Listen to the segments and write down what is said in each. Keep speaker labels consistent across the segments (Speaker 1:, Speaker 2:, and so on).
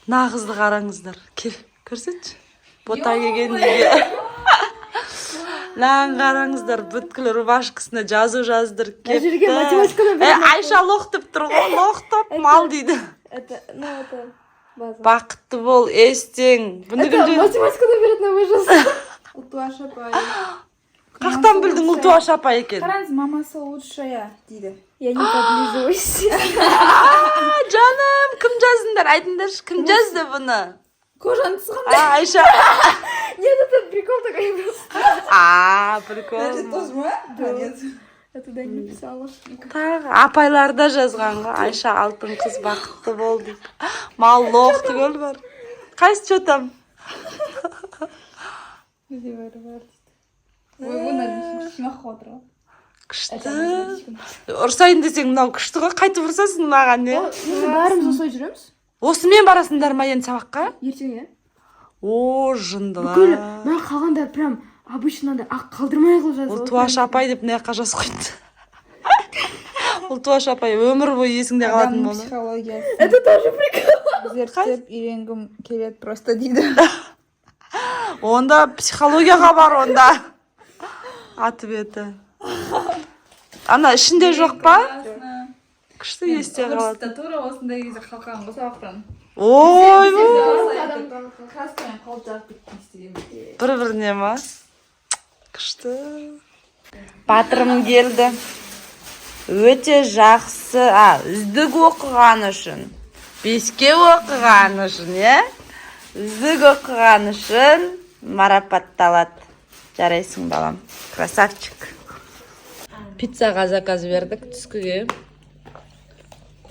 Speaker 1: Nağızды қараңыздар. Кел, көрсетші. Бота келгенде. Lan қараңыздар, бүткіл рубашкасына жазу жаздырып кепті. Айша лоқтып тұр ғой, лоқтап мал дейді.
Speaker 2: Это база.
Speaker 1: Бақытты бол, естен.
Speaker 2: Это математиканы беретін ужас. Ұлтуаш апай.
Speaker 1: Қақтан білдің Ұлтуаш апай екен?
Speaker 2: Қараңыз, мамасы лучшая дейді. Я не подлизываюсь.
Speaker 1: Жаным, кім жаздыңдар? Айтыңдаршы, кім жазды бұны?
Speaker 2: Кожаны түсіғанда.
Speaker 1: Айша.
Speaker 2: Нет, это прикол такой просто.
Speaker 1: Прикол.
Speaker 2: Это тоже ма? Нет. Я туда не писала.
Speaker 1: Апайларда жазған ғой. Айша алтын қыз бақытты бол деп. Мал лоқты көл бар. Қайсы что там?
Speaker 2: Ой, вон әлі химохотра.
Speaker 1: Күшті. Ұрсайын десең, мынау күшті ғой. Қайтып ұрсасың маған, не?
Speaker 2: Бәріміз осылай жүреміз?
Speaker 1: Осымен барасыңдар ма енді сабаққа?
Speaker 2: Ертең, иә.
Speaker 1: О, жындылар.
Speaker 2: Бүкіл, мына қалғандар прям обычно ақ қалдырмай қылып жазды.
Speaker 1: Ұлтуаш апай деп мына жаққа жазып қойды. Ұлтуаш апай өмір бойы есіңде қалатын болды.
Speaker 2: Психологиясы. Это тоже прикол. Зерттеп үйренгім келеді просто дейді.
Speaker 1: Онда психологияға бар онда. Аты беті. Ана ішінде жоқ па? Күшті есте қалады.
Speaker 2: Статура осындай кезде қалқан сабақтан.
Speaker 1: Ой,
Speaker 2: Краскамен қалып жарып кеткен істеген.
Speaker 1: бір-біріне ма? Күшті. Батырым келді. Өте жақсы, үздік оқыған үшін. 5-ке оқыған үшін, е? Үздік оқыған үшін марапатталады. Жарайсың, балам. Красавчик. Пиццаға заказ бердік түскіге.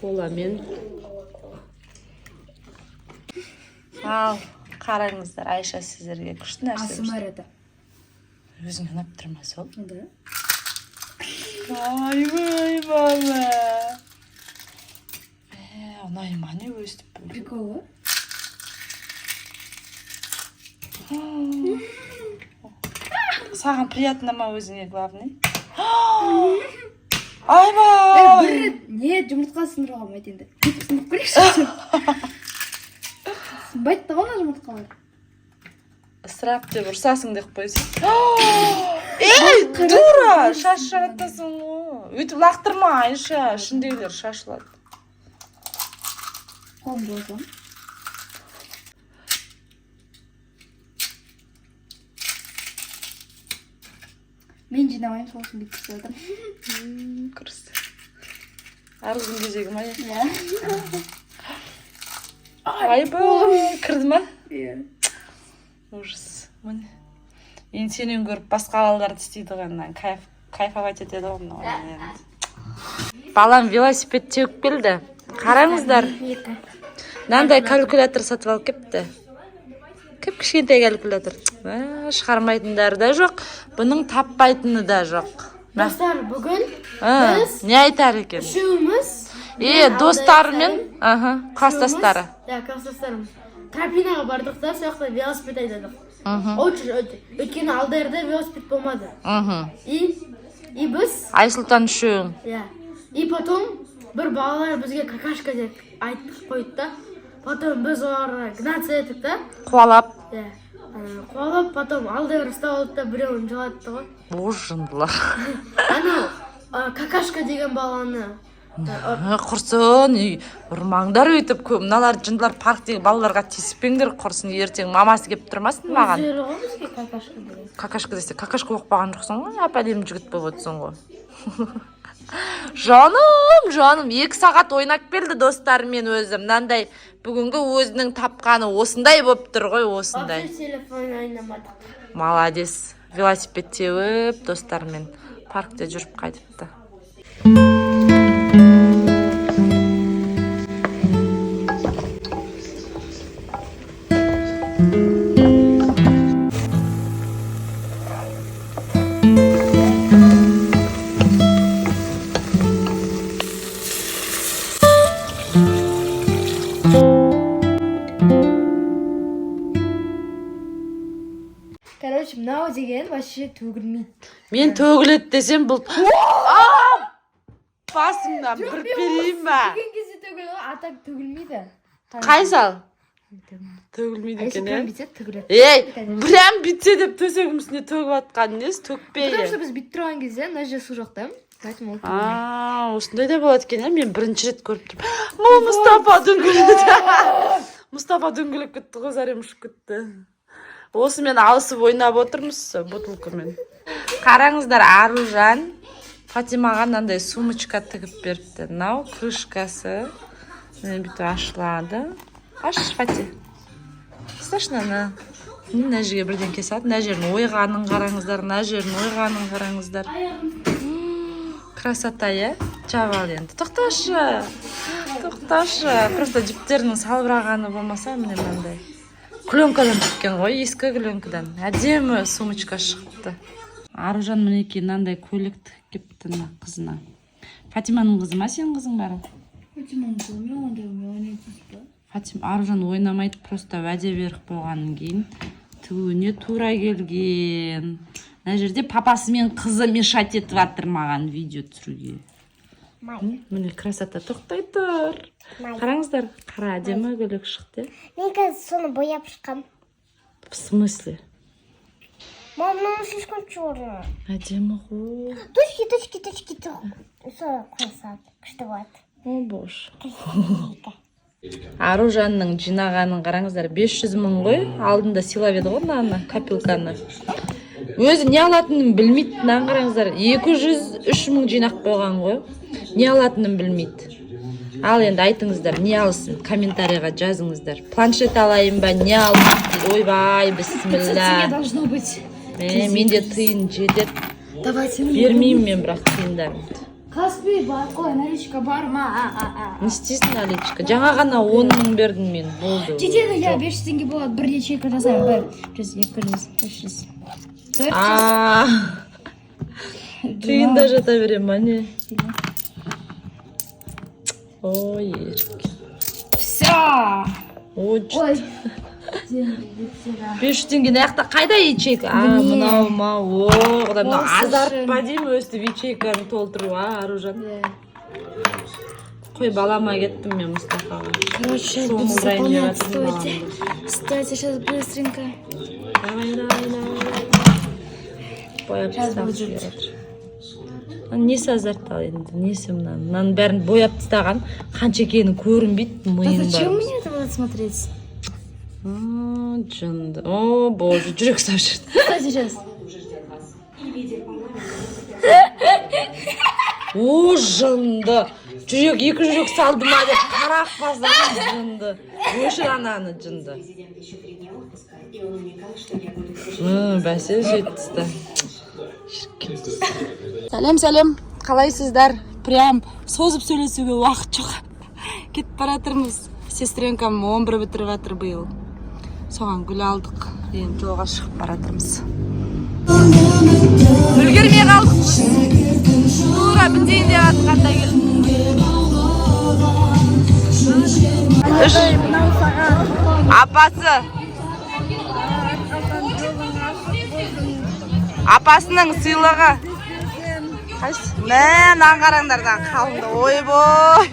Speaker 1: Коламен. Ал, қараңыздар, Айша сіздерге күшті нәрсе.
Speaker 2: Асымар это.
Speaker 1: Өзің ұнап тұрма сол?
Speaker 2: Да.
Speaker 1: Ай, бала. Ұнайма не өстіп бұл?
Speaker 2: Приколы.
Speaker 1: Саған приятно ма өзіңе главный? Айба!
Speaker 2: Не, жұмыртқа сындыруға мәйт енді. Сындып көрейікші. Сынбайды ғана жұмыртқалар.
Speaker 1: Ысырап деп ұрсасың деп қойсын. Ей, дура! Шаш жаратасың ғой. Өйтіп лақтырма, Айша. Ішіндегілер шашылады.
Speaker 2: Қолым болсам. Мен жинамайым, сол үшін бүйтіп жатырмын.
Speaker 1: Күрісті. Арғын кезегі ма? Айба! Кірді ма?
Speaker 2: Иә.
Speaker 1: Ужас. Енді сенен көріп басқа балаларды істейді ғана. Кайфовать етеді ғой. Балам велосипед теуіп келді. Қараңыздар. Нандай калькулятор сатып алып кепті. Кеп кішкентай калькулятор. Шығармайтындар да жоқ. Бұның таппайтыны да жоқ.
Speaker 2: Достар, бүгін біз
Speaker 1: не айтар екен?
Speaker 2: үшеуміз
Speaker 1: достарымен, класстастары.
Speaker 2: Класстастарымыз тропинаға бардық та, сояқта велосипед айдадық. Өйткені алдарда велосипед болмады. И біз
Speaker 1: Айсұлтан үшеуің.
Speaker 2: И потом бір балалар бізге какашка деп айтып қойды да. Потом біз оларға гнаться еттік та.
Speaker 1: Қуалап.
Speaker 2: Қуалап, потом алдығыр ұстап алды да біреуін жылатты ғой.
Speaker 1: Жындылар.
Speaker 2: Анау какашка деген баланы.
Speaker 1: Құрсын, ұрмаңдар өйтіп көп. Мыналар жындылар парктегі балаларға тиіспеңдер құрсын. Ертең мамасы кеп тұрмасын маған.
Speaker 2: Өздері ғой бізге какашка деген.
Speaker 1: Какашка десе, какашка оқпаған жоқсың ғой, әп-әдемі жігіт болып отырсың ғой. Жаным, 2 сағат ойнап келді достарымен өзім. Мынандай бүгінгі өзінің тапқаны осындай болып тұр ғой, осындай.
Speaker 2: Телефон ойнамадық.
Speaker 1: Молодец. Велосипед теуіп, достарымен паркте жүріп қайтыпты.
Speaker 2: Короче, мынау деген вообще төгілмейді.
Speaker 1: Мен төгіледі десем бұл... Басыңнан бір берейін ба?
Speaker 2: Төгілген кезде төгіледі, атак төгілмейді.
Speaker 1: Қай сал? Төгілмейді
Speaker 2: Если
Speaker 1: екен,
Speaker 2: прям
Speaker 1: ә?
Speaker 2: бүйтсе төгіледі.
Speaker 1: Ей, прям бүйтсе деп төсегім үстіне төгіп атқан несі, төкпей.
Speaker 2: Потому что біз бүйтіп тұрған кезде мына жерде су жоқ та. Поэтому ол төгілмейді.
Speaker 1: Осындай да болады екен, мен бірінші рет көріп тұрмын. Мұстафа дөңгеледі. Мұстафа дөңгелеп кетті, ғой зәрем ұшып кетті. Осымен алысып ойнап отырмыз бутылкамен. Қараңыздар, Аружан Фатимаға мынандай сумочка тігіп беріпті. Мынау крышкасы. Міне бүйтіп ашылады. Аш, Фати. Слышно, мына жерге бірден кесады. Мына жерін ойғанын қараңыздар, мына жерін ойғанын қараңыздар. Красота, е? Жабал енді. Тоқташы. Просто жіптерінің салбырағаны болмаса, міне мынандай. Клёнкадан тіккен ғой, ескі клёнкадан. Әдемі сумочка шығыпты. Аружан мінекей мынандай көйлек тігіп кепті мына қызына. Фатиманың қызы ма, сенің қызың бәрі?
Speaker 2: Фатиманың қызы, мен ондай ойнайтын ба?
Speaker 1: Аружан ойнамайды, просто уәде беріп болғаннан кейін тігуіне тура келген. Мына жерде папасы мен қызы мешать етіп жатыр маған видео түсіруге. Міне красота, тоқтай тұр. Қараңыздар, қара әдемі көйлек шықты.
Speaker 3: Мен қазір соны бояп шыққам.
Speaker 1: В смысле?
Speaker 3: Мама, слишком черная.
Speaker 1: Әдемі ғой.
Speaker 3: Точки. Соны қойсақ, күшті болады.
Speaker 1: О, боже. Аружанның жинағанын қараңыздар, 500 мың ғой. Алдында сыйлап еді ғой мынаны, копилканы. Өзі не алатынын білмейді. Мынаны қараңыздар, 203 мың жинақ қойған ғой. Не алатынын білмейді. Ал енді айтыңыздар, не алсын? Комментарийға жазыңыздар. Планшет алайын ба, не алсын дейді. Ойбай, бісміллә.
Speaker 2: Должно быть.
Speaker 1: Менде тиын жетеді.
Speaker 2: Давайте.
Speaker 1: Бермеймін мен бірақ тиындарымды.
Speaker 2: Каспи бар қой, наличка бар ма?
Speaker 1: Не істейсің, наличка? Жаңа ғана 10 мың бердім мен, болды.
Speaker 2: Жетеді, я 500 теңге болады, бір ячейка жасаймын. 1, 2, 3.
Speaker 1: Тиында жата берем, ма не? Ой, ерке.
Speaker 2: Все.
Speaker 1: Ой, 500 теңгені аяқта қайда ячейка? Мынау ма, оғыда, мынау азартпа деймін өстіп ячейканы толтыру, Аружан. Қой, балама кеттім мен Мұстафаға.
Speaker 2: Короче, стойте, сейчас быстренько.
Speaker 1: Бояп тастағысы келеді. Несі азарттал енді, несі мынаның бәрін бояп тастаған, қанша екені көрінбейді, миың бар.
Speaker 2: Зачем мне это будет смотреть?
Speaker 1: Жынды. О, боже, жүрек ұстап жүрді.
Speaker 2: Что сейчас?
Speaker 1: О, жынды. Жүрек, 2 жүрек салды ма деп қарақ басаған жынды. Өшір ананы жынды. Бәсе жетісті. Сәлем. Қалайсыздар? Прям созып сөйлесуге уақыт жоқ. Кетіп баратырмыз. Сестренкам 11 бітіріп жатыр биыл. Соған гүл алдық. Енді жолға шығып баратырмыз. Үлгермей қалдық. Тура бітейін деп атқанда Апасы. Апасының сыйлығы. Мән аңғараңдардан қалынды. Ойбой.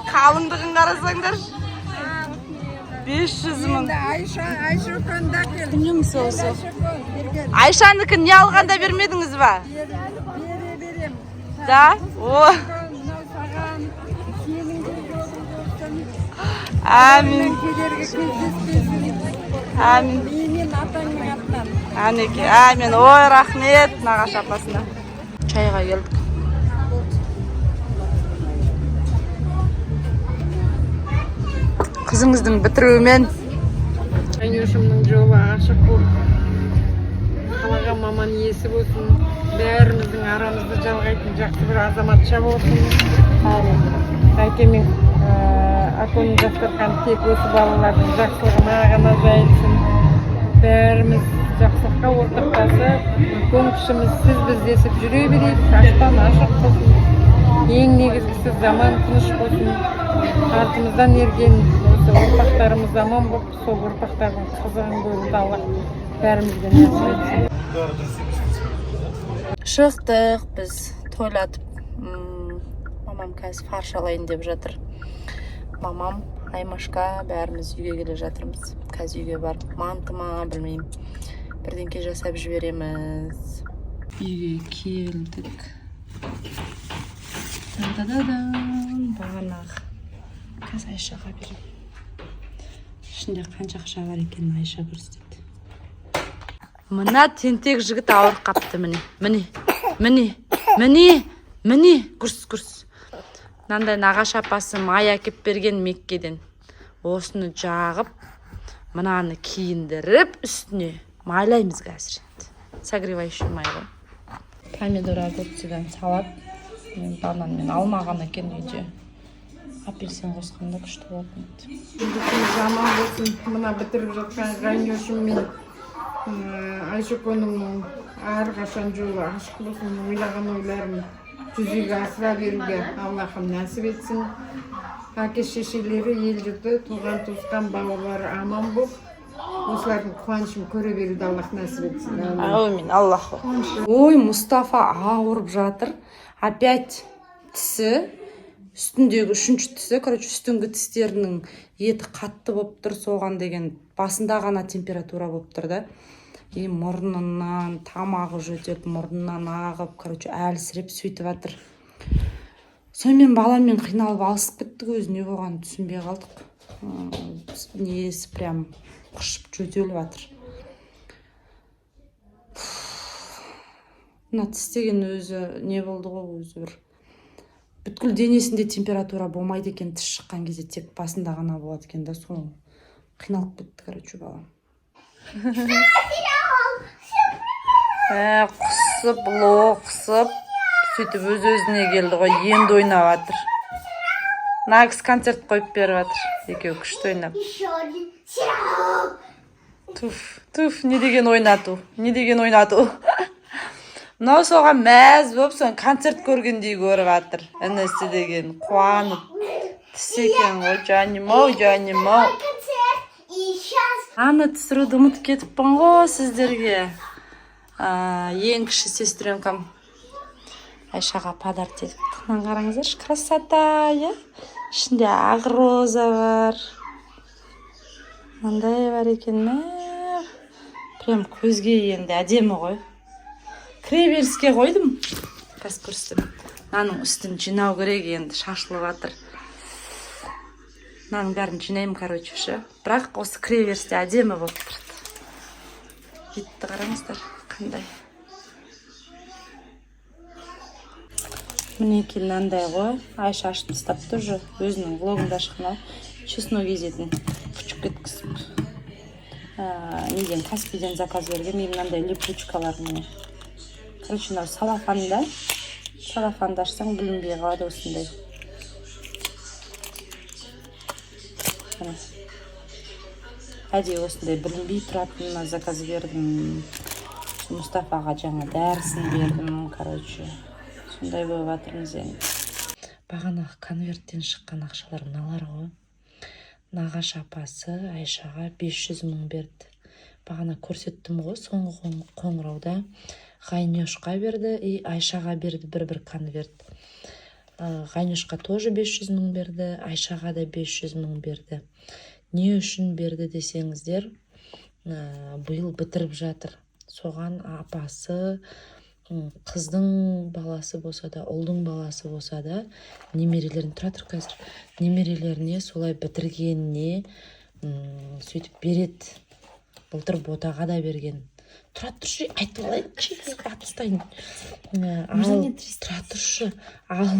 Speaker 1: Қалыңдығын қарасаңдар. 500 мың.
Speaker 4: Айша өкінді әкел.
Speaker 1: Кімнің сосы? Айшаныкі не алғанда бермедіңіз ба?
Speaker 4: Берем.
Speaker 1: Да? О.
Speaker 4: Саған сенің
Speaker 1: Амин.
Speaker 4: кедергі кездеспесін.
Speaker 1: Амин.
Speaker 4: Мен атаңның аттан.
Speaker 1: Әнеке, амин. Ой, рахмет нағаш апасына. Чайға келдік. Қызыңыздың бітіруімен.
Speaker 4: Айнешімнің жолы ашық болып, қалаға маман иесі болсын, бәріміздің арамызды жалғайтын жақсы бір азаматша болсын. Әкемің Аконның дастархан тек осы балалардың жақсылығына ғана жайылсын. Бәріміз жақсылыққа ортақтасып, үлкен кішіміз сіз біз десіп жүре берейік, аштан ашық болсын. Ең негізгісі заман тыныш болсын. Артымыздан ерген осы ұрпақтарымыз аман болып, сол ұрпақтардың қызығын көріп Алла бәрімізге нәсіп етсін.
Speaker 1: Шықтық біз тойлатып. Мамам қазір фарш алайын деп жатыр. Мамам Аймашка бәріміз үйге келе жатырмыз. Қазір үйге барып манты ма білмеймін. Бірдеңке жасап жібереміз. Үйге келдік. Та-да-да-дан. Бағанағы. Қазір Айшаға берем. Ішінде қанша ақша бар екенін Айша көрсетеді. Мына тентек жігіт ауырып қапты міне. Күрс. Мынандай нағашы апасы май әкеп берген Меккеден. Осыны жағып, мынаны киіндіріп, үстіне майлаймыз қазір. Согревающий май ғой. Помидор огурцыдан салат. Мен бананмен алмаған екен үйде. Апельсин қосқанда күшті болатын еді.
Speaker 4: Жаман болсын, мына бітіріп жатқан ғайнешім мен Айшоконың әрқашан жолы ашық болсын, ойлаған ойларым жүзеге асыра беруге Аллахым нәсіп етсін. Әке-шешелері, ел-жұрты, туған туысқан бауырлары аман болып, осылардың қуанышын көре беруді Аллах нәсіп етсін.
Speaker 1: Әумин, Аллаху. Ой, Мұстафа ауырып жатыр. Опять тісі, үстіндегі үшінші тісі, үстіңгі тістерінің еті қатты болып тұр, соған деген басында ғана температура болып тұр да. Мұрнынан тамағы жөтеп, мұрнынан ағып, әлсіреп сөйтіп жатыр. Сонымен баламен қиналып алысып кеттік, өзіне болған түсінбей қалдық. Несі прям құшып жөтеліп жатыр. Мына тіс деген өзі не болды ғой, өзі бір бүткіл денесінде температура болмайды екен, тіс шыққан кезде тек басында ғана болады екен да, соны қиналып кетті, балам. Құсып, лоқсып, сөйтіп өз-өзіне келді ғой, енді ойнап жатыр. Нағыз концерт қойып беріп жатыр, екеуі күшті ойнап. Туф, не деген ойнату. Мынау соған мәз болып, соң концерт көргендей көріп жатыр. Інісі деген қуанып. Тіс екен ғой, жаным ау. Аны түсіруді ұмытып кетіппін ғой сіздерге. Ең кіші сестренкам Айшаға подарок етіп. Мынаны қараңыздаршы, красота, ішінде ақ роза бар. Мынандай бар екен, прям көзге енді әдемі ғой. Кіреберіске қойдым. Қазір көрсетем. Мынаның үстін жинау керек, енді шашылып жатыр. Мынаның бәрін жинаймын, ше. Бірақ осы кіреберісте әдемі болып тұрды. Бетті қараңыздар, қандай. Мінекей мынандай ғой. Айша ашып тастапты уже. Өзінің влогында шыққан чеснок езетін күшік кеткізіп. Неден Каспийден заказ берген. Мынандай липучкалар міне. Мынау салафанда. Салафанды ашсаң білінбей қалады осындай. Әдей осындай білінбей тұратынына заказ бердім. Мұстафаға жаңа дәрісін бердім, сондай болып жатырмыз енді. Бағанағы конверттен шыққан ақшалар мыналар ғой. Нағашы апасы Айшаға 500 мың берді. Бағана көрсеттім ғой, соңғы қоңырауда Ғайнешқа берді и Айшаға берді бір конверт. Ғайнешқа тоже 500 мың берді, Айшаға да 500 мың берді. Не үшін берді десеңіздер, биыл бітіріп жатыр. Соған апасы, қыздың баласы болса да, ұлдың баласы болса да, немерелерін тұратыр қазір. Немерелеріне солай бітіргеніне сөйтіп береді. Былтыр ботаға да берген. Тұра тұршы, айтып алайыншы, атыстайын. Тұра тұршы, ал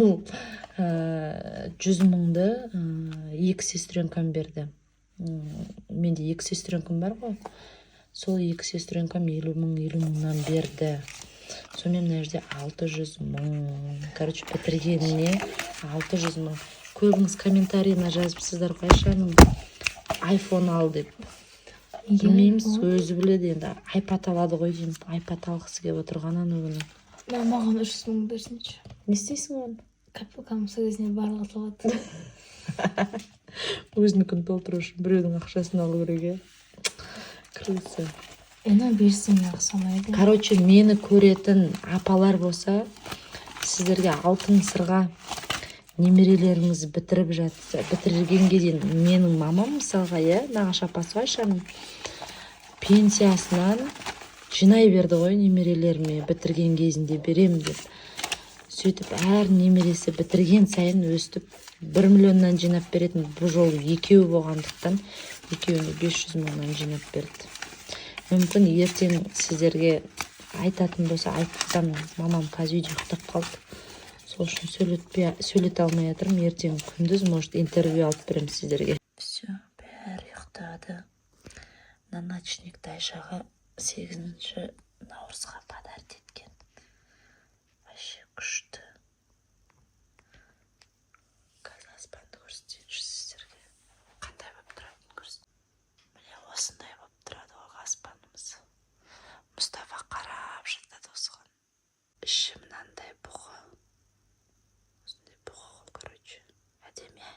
Speaker 1: 100 мыңды екі сестренкам берді. Менде екі сестренкам бар ғой. Сол екі сестренкам 50 мыңнан берді. Сонымен мына жерде 600 мың. Бітіргеніне 600 мың. Көбіңіз комментарийна жазыпсыздар ғой, Айшаның iPhone ал деп. Білмейміз, өзі біледі енді. iPad алады ғой деймін. iPad алғысы келіп отырған аны күні.
Speaker 2: Маған 300 мың берсінші.
Speaker 1: Не істейсің оны?
Speaker 2: Кәмсі кезіне барлығы салады.
Speaker 1: Өзінікін толтыру үшін біреудің ақшасын алу керек. Крысы.
Speaker 2: Ені берсің ақсамайды.
Speaker 1: Мені көретін апалар болса, сіздерге алтын сырға немерелеріңіз бітіргенге дейін менің мамам мысалға, Нағашы апасы Айшаның пенсиясынан жинай берді ғой, немерелеріме бітірген кезінде берем деп. Сөйтіп әр немересі бітірген сайын өстіп 1 миллионнан жинап беретін. Бұл жолы екеуі болғандықтан екеуіне 500 мыңнан жинап берді. Мүмкін ертең сіздерге айтатын болса айтсам, мамам қазір үйде ұйықтап қалды. Сол үшін сөйлете алмай жатырмын. Ертең күндіз может интервью алып беремін сіздерге. Все, бәрі ұйықтады. На ночникті Айшаға 8 наурызға подарить еткен. Вообще күшті. Қазір аспанды көрсетейінші сіздерге. Қандай болып тұратынын көрсетейін. Міне осындай болып тұрады ғой аспанымыз. Мұстафа қарап жатады осыған. Іші мынандай бұғы. Осындай бұғы ғой, короче. Әдемі.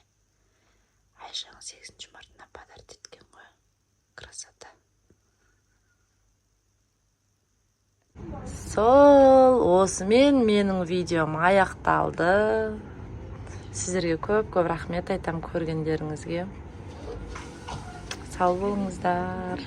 Speaker 1: Айшаның 8 мартына подарить еткен ғой. Красота. Сол, осымен менің видеом аяқталды. Сіздерге көп рахмет айтам көргендеріңізге. Сау болыңыздар.